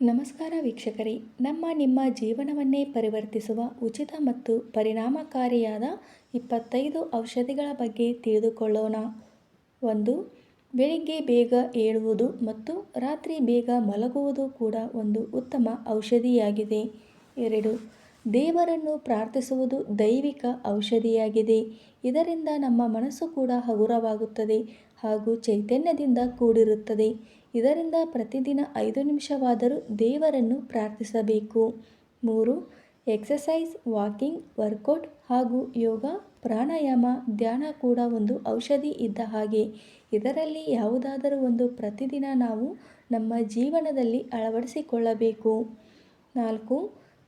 ನಮಸ್ಕಾರ ವೀಕ್ಷಕರೇ, ನಿಮ್ಮ ಜೀವನವನ್ನೇ ಪರಿವರ್ತಿಸುವ ಉಚಿತ ಮತ್ತು ಪರಿಣಾಮಕಾರಿಯಾದ 25 ಔಷಧಿಗಳ ಬಗ್ಗೆ ತಿಳಿದುಕೊಳ್ಳೋಣ. 1. ಬೆಳಿಗ್ಗೆ ಬೇಗ ಏಳುವುದು ಮತ್ತು ರಾತ್ರಿ ಬೇಗ ಮಲಗುವುದು ಕೂಡ ಒಂದು ಉತ್ತಮ ಔಷಧಿಯಾಗಿದೆ. 2. ದೇವರನ್ನು ಪ್ರಾರ್ಥಿಸುವುದು ದೈವಿಕ ಔಷಧಿಯಾಗಿದೆ. ಇದರಿಂದ ನಮ್ಮ ಮನಸ್ಸು ಕೂಡ ಹಗುರವಾಗುತ್ತದೆ ಹಾಗೂ ಚೈತನ್ಯದಿಂದ ಕೂಡಿರುತ್ತದೆ. ಇದರಿಂದ ಪ್ರತಿದಿನ 5 ನಿಮಿಷವಾದರೂ ದೇವರನ್ನು ಪ್ರಾರ್ಥಿಸಬೇಕು. 3. ಎಕ್ಸಸೈಸ್, ವಾಕಿಂಗ್, ವರ್ಕೌಟ್ ಹಾಗೂ ಯೋಗ, ಪ್ರಾಣಾಯಾಮ, ಧ್ಯಾನ ಕೂಡ ಒಂದು ಔಷಧಿ ಇದ್ದ ಹಾಗೆ. ಇದರಲ್ಲಿ ಯಾವುದಾದರೂ ಒಂದು ಪ್ರತಿದಿನ ನಾವು ನಮ್ಮ ಜೀವನದಲ್ಲಿ ಅಳವಡಿಸಿಕೊಳ್ಳಬೇಕು. 4.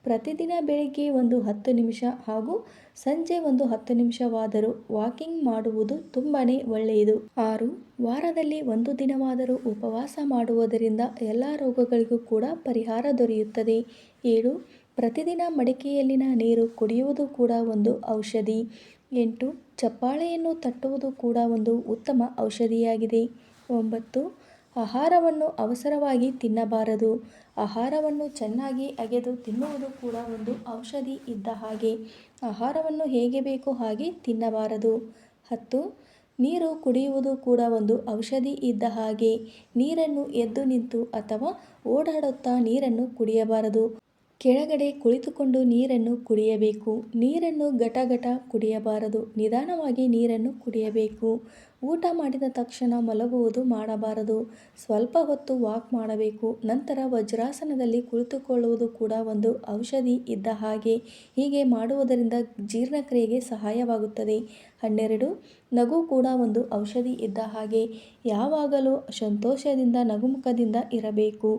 ಪ್ರತಿದಿನ ಬೆಳಿಗ್ಗೆ ಒಂದು 10 ನಿಮಿಷ ಹಾಗೂ ಸಂಜೆ ಒಂದು 10 ನಿಮಿಷವಾದರೂ ವಾಕಿಂಗ್ ಮಾಡುವುದು ತುಂಬಾ ಒಳ್ಳೆಯದು. 6. ವಾರದಲ್ಲಿ ಒಂದು ದಿನವಾದರೂ ಉಪವಾಸ ಮಾಡುವುದರಿಂದ ಎಲ್ಲ ರೋಗಗಳಿಗೂ ಕೂಡ ಪರಿಹಾರ ದೊರೆಯುತ್ತದೆ. 7. ಪ್ರತಿದಿನ ಮಡಿಕೆಯಲ್ಲಿನ ನೀರು ಕುಡಿಯುವುದು ಕೂಡ ಒಂದು ಔಷಧಿ. 8. ಚಪ್ಪಾಳೆಯನ್ನು ತಟ್ಟುವುದು ಕೂಡ ಒಂದು ಉತ್ತಮ ಔಷಧಿಯಾಗಿದೆ. 9. ಆಹಾರವನ್ನು ಅವಸರವಾಗಿ ತಿನ್ನಬಾರದು. ಆಹಾರವನ್ನು ಚೆನ್ನಾಗಿ ಅಗೆದು ತಿನ್ನುವುದು ಕೂಡ ಒಂದು ಔಷಧಿ ಇದ್ದ ಹಾಗೆ. ಆಹಾರವನ್ನು ಹೇಗೆ ಬೇಕೋ ಹಾಗೆ ತಿನ್ನಬಾರದು. 10. ನೀರು ಕುಡಿಯುವುದು ಕೂಡ ಒಂದು ಔಷಧಿ ಇದ್ದ ಹಾಗೆ. ನೀರನ್ನು ಎದ್ದು ನಿಂತು ಅಥವಾ ಓಡಾಡುತ್ತಾ ನೀರನ್ನು ಕುಡಿಯಬಾರದು. ಕೆಳಗಡೆ ಕುಳಿತುಕೊಂಡು ನೀರನ್ನು ಕುಡಿಯಬೇಕು. ನೀರನ್ನು ಗಟಗಟ ಕುಡಿಯಬಾರದು. ನಿಧಾನವಾಗಿ ನೀರನ್ನು ಕುಡಿಯಬೇಕು. ಊಟ ಮಾಡಿದ ತಕ್ಷಣ ಮಲಗುವುದು ಮಾಡಬಾರದು. ಸ್ವಲ್ಪ ಹೊತ್ತು ವಾಕ್ ಮಾಡಬೇಕು. ನಂತರ ವಜ್ರಾಸನದಲ್ಲಿ ಕುಳಿತುಕೊಳ್ಳುವುದು ಕೂಡ ಒಂದು ಔಷಧಿ ಇದ್ದ ಹಾಗೆ. ಹೀಗೆ ಮಾಡುವುದರಿಂದ ಜೀರ್ಣಕ್ರಿಯೆಗೆ ಸಹಾಯವಾಗುತ್ತದೆ. 12. ನಗು ಕೂಡ ಒಂದು ಔಷಧಿ ಇದ್ದ ಹಾಗೆ. ಯಾವಾಗಲೂ ಸಂತೋಷದಿಂದ ನಗುಮುಖದಿಂದ ಇರಬೇಕು.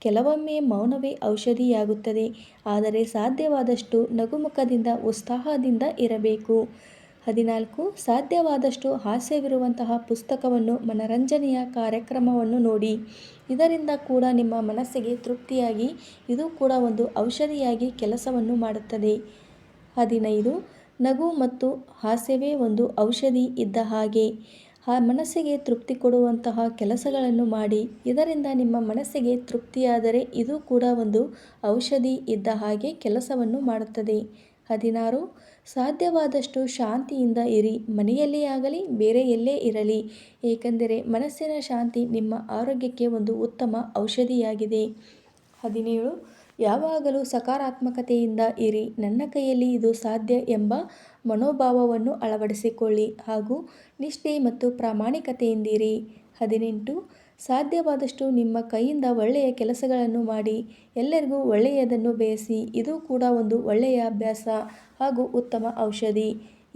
ಕೆಲವೊಮ್ಮೆ ಮೌನವೇ ಔಷಧಿಯಾಗುತ್ತದೆ. ಆದರೆ ಸಾಧ್ಯವಾದಷ್ಟು ನಗುಮುಖದಿಂದ ಉತ್ಸಾಹದಿಂದ ಇರಬೇಕು. 14. ಸಾಧ್ಯವಾದಷ್ಟು ಹಾಸ್ಯವಿರುವಂತಹ ಪುಸ್ತಕವನ್ನು, ಮನರಂಜನೆಯ ಕಾರ್ಯಕ್ರಮವನ್ನು ನೋಡಿ. ಇದರಿಂದ ಕೂಡ ನಿಮ್ಮ ಮನಸ್ಸಿಗೆ ತೃಪ್ತಿಯಾಗಿ ಇದು ಕೂಡ ಒಂದು ಔಷಧಿಯಾಗಿ ಕೆಲಸವನ್ನು ಮಾಡುತ್ತದೆ. 15. ನಗು ಮತ್ತು ಹಾಸ್ಯವೇ ಒಂದು ಔಷಧಿ ಇದ್ದ ಹಾಗೆ. ಮನಸ್ಸಿಗೆ ತೃಪ್ತಿ ಕೊಡುವಂತಹ ಕೆಲಸಗಳನ್ನು ಮಾಡಿ. ಇದರಿಂದ ನಿಮ್ಮ ಮನಸ್ಸಿಗೆ ತೃಪ್ತಿಯಾದರೆ ಇದು ಕೂಡ ಒಂದು ಔಷಧಿ ಇದ್ದ ಹಾಗೆ ಕೆಲಸವನ್ನು ಮಾಡುತ್ತದೆ. 16. ಸಾಧ್ಯವಾದಷ್ಟು ಶಾಂತಿಯಿಂದ ಇರಿ. ಮನೆಯಲ್ಲೇ ಆಗಲಿ ಬೇರೆ ಎಲ್ಲೇ ಇರಲಿ. ಏಕೆಂದರೆ ಮನಸ್ಸಿನ ಶಾಂತಿ ನಿಮ್ಮ ಆರೋಗ್ಯಕ್ಕೆ ಒಂದು ಉತ್ತಮ ಔಷಧಿಯಾಗಿದೆ. 17. ಯಾವಾಗಲೂ ಸಕಾರಾತ್ಮಕತೆಯಿಂದ ಇರಿ. ನನ್ನ ಕೈಯಲ್ಲಿ ಇದು ಸಾಧ್ಯ ಎಂಬ ಮನೋಭಾವವನ್ನು ಅಳವಡಿಸಿಕೊಳ್ಳಿ ಹಾಗೂ ನಿಷ್ಠೆ ಮತ್ತು ಪ್ರಾಮಾಣಿಕತೆಯಿಂದಿರಿ. 18. ಸಾಧ್ಯವಾದಷ್ಟು ನಿಮ್ಮ ಕೈಯಿಂದ ಒಳ್ಳೆಯ ಕೆಲಸಗಳನ್ನು ಮಾಡಿ. ಎಲ್ಲರಿಗೂ ಒಳ್ಳೆಯದನ್ನು ಬಯಸಿ. ಇದು ಕೂಡ ಒಂದು ಒಳ್ಳೆಯ ಅಭ್ಯಾಸ ಹಾಗೂ ಉತ್ತಮ ಔಷಧಿ.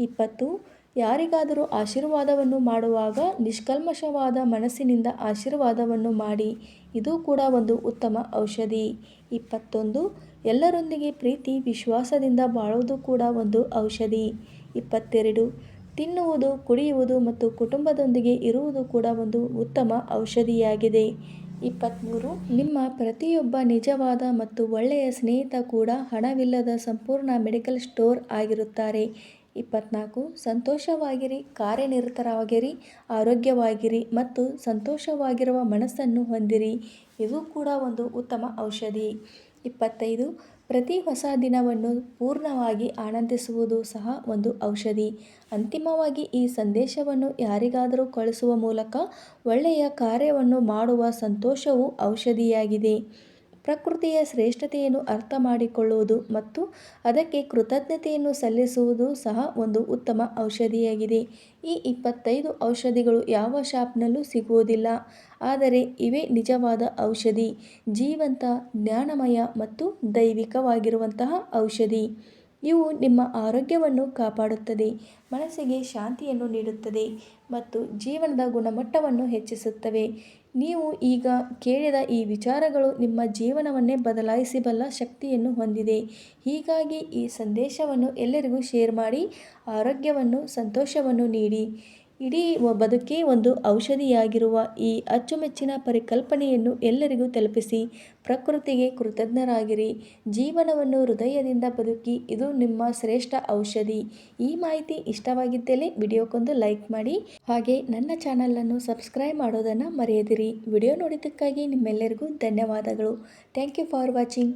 20. ಯಾರಿಗಾದರೂ ಆಶೀರ್ವಾದವನ್ನು ಮಾಡುವಾಗ ನಿಷ್ಕಲ್ಮಶವಾದ ಮನಸ್ಸಿನಿಂದ ಆಶೀರ್ವಾದವನ್ನು ಮಾಡಿ. ಇದು ಕೂಡ ಒಂದು ಉತ್ತಮ ಔಷಧಿ. 21. ಎಲ್ಲರೊಂದಿಗೆ ಪ್ರೀತಿ ವಿಶ್ವಾಸದಿಂದ ಬಾಳುವುದು ಕೂಡ ಒಂದು ಔಷಧಿ. 22. ತಿನ್ನುವುದು, ಕುಡಿಯುವುದು ಮತ್ತು ಕುಟುಂಬದೊಂದಿಗೆ ಇರುವುದು ಕೂಡ ಒಂದು ಉತ್ತಮ ಔಷಧಿಯಾಗಿದೆ. 23. ನಿಮ್ಮ ಪ್ರತಿಯೊಬ್ಬ ನಿಜವಾದ ಮತ್ತು ಒಳ್ಳೆಯ ಸ್ನೇಹಿತ ಕೂಡ ಹಣವಿಲ್ಲದ ಸಂಪೂರ್ಣ ಮೆಡಿಕಲ್ ಸ್ಟೋರ್ ಆಗಿರುತ್ತಾರೆ. 24. ಸಂತೋಷವಾಗಿರಿ, ಕಾರ್ಯನಿರತರಾಗಿರಿ, ಆರೋಗ್ಯವಾಗಿರಿ ಮತ್ತು ಸಂತೋಷವಾಗಿರುವ ಮನಸ್ಸನ್ನು ಹೊಂದಿರಿ. ಇದು ಕೂಡ ಒಂದು ಉತ್ತಮ ಔಷಧಿ. 25. ಪ್ರತಿ ಹೊಸ ದಿನವನ್ನು ಪೂರ್ಣವಾಗಿ ಆನಂದಿಸುವುದು ಸಹ ಒಂದು ಔಷಧಿ. ಅಂತಿಮವಾಗಿ ಈ ಸಂದೇಶವನ್ನು ಯಾರಿಗಾದರೂ ಕಳಿಸುವ ಮೂಲಕ ಒಳ್ಳೆಯ ಕಾರ್ಯವನ್ನು ಮಾಡುವ ಸಂತೋಷವೂ ಔಷಧಿಯಾಗಿದೆ. ಪ್ರಕೃತಿಯ ಶ್ರೇಷ್ಠತೆಯನ್ನು ಅರ್ಥ ಮಾಡಿಕೊಳ್ಳುವುದು ಮತ್ತು ಅದಕ್ಕೆ ಕೃತಜ್ಞತೆಯನ್ನು ಸಲ್ಲಿಸುವುದು ಸಹ ಒಂದು ಉತ್ತಮ ಔಷಧಿಯಾಗಿದೆ. ಈ 25 ಔಷಧಿಗಳು ಯಾವ ಶಾಪ್ನಲ್ಲೂ ಸಿಗುವುದಿಲ್ಲ. ಆದರೆ ಇವೇ ನಿಜವಾದ ಔಷಧಿ. ಜೀವಂತ, ಜ್ಞಾನಮಯ ಮತ್ತು ದೈವಿಕವಾಗಿರುವಂತಹ ಔಷಧಿ. ಇವು ನಿಮ್ಮ ಆರೋಗ್ಯವನ್ನು ಕಾಪಾಡುತ್ತದೆ, ಮನಸ್ಸಿಗೆ ಶಾಂತಿಯನ್ನು ನೀಡುತ್ತದೆ ಮತ್ತು ಜೀವನದ ಗುಣಮಟ್ಟವನ್ನು ಹೆಚ್ಚಿಸುತ್ತವೆ. ನೀವು ಈಗ ಕೇಳಿದ ಈ ವಿಚಾರಗಳು ನಿಮ್ಮ ಜೀವನವನ್ನೇ ಬದಲಾಯಿಸಬಲ್ಲ ಶಕ್ತಿಯನ್ನು ಹೊಂದಿದೆ. ಹೀಗಾಗಿ ಈ ಸಂದೇಶವನ್ನು ಎಲ್ಲರಿಗೂ ಶೇರ್ ಮಾಡಿ ಆರೋಗ್ಯವನ್ನು, ಸಂತೋಷವನ್ನು ನೀಡಿ. ಇಡೀ ಬದುಕೇ ಒಂದು ಔಷಧಿಯಾಗಿರುವ ಈ ಅಚ್ಚುಮೆಚ್ಚಿನ ಪರಿಕಲ್ಪನೆಯನ್ನು ಎಲ್ಲರಿಗೂ ತಲುಪಿಸಿ ಪ್ರಕೃತಿಗೆ ಕೃತಜ್ಞರಾಗಿರಿ. ಜೀವನವನ್ನು ಹೃದಯದಿಂದ ಬದುಕಿ, ಇದು ನಿಮ್ಮ ಶ್ರೇಷ್ಠ ಔಷಧಿ. ಈ ಮಾಹಿತಿ ಇಷ್ಟವಾಗಿದ್ದಲ್ಲಿ ವಿಡಿಯೋಕ್ಕೊಂದು ಲೈಕ್ ಮಾಡಿ, ಹಾಗೆ ನನ್ನ ಚಾನಲನ್ನು ಸಬ್ಸ್ಕ್ರೈಬ್ ಮಾಡೋದನ್ನು ಮರೆಯದಿರಿ. ವಿಡಿಯೋ ನೋಡಿದ್ದಕ್ಕಾಗಿ ನಿಮ್ಮೆಲ್ಲರಿಗೂ ಧನ್ಯವಾದಗಳು. Thank you for watching.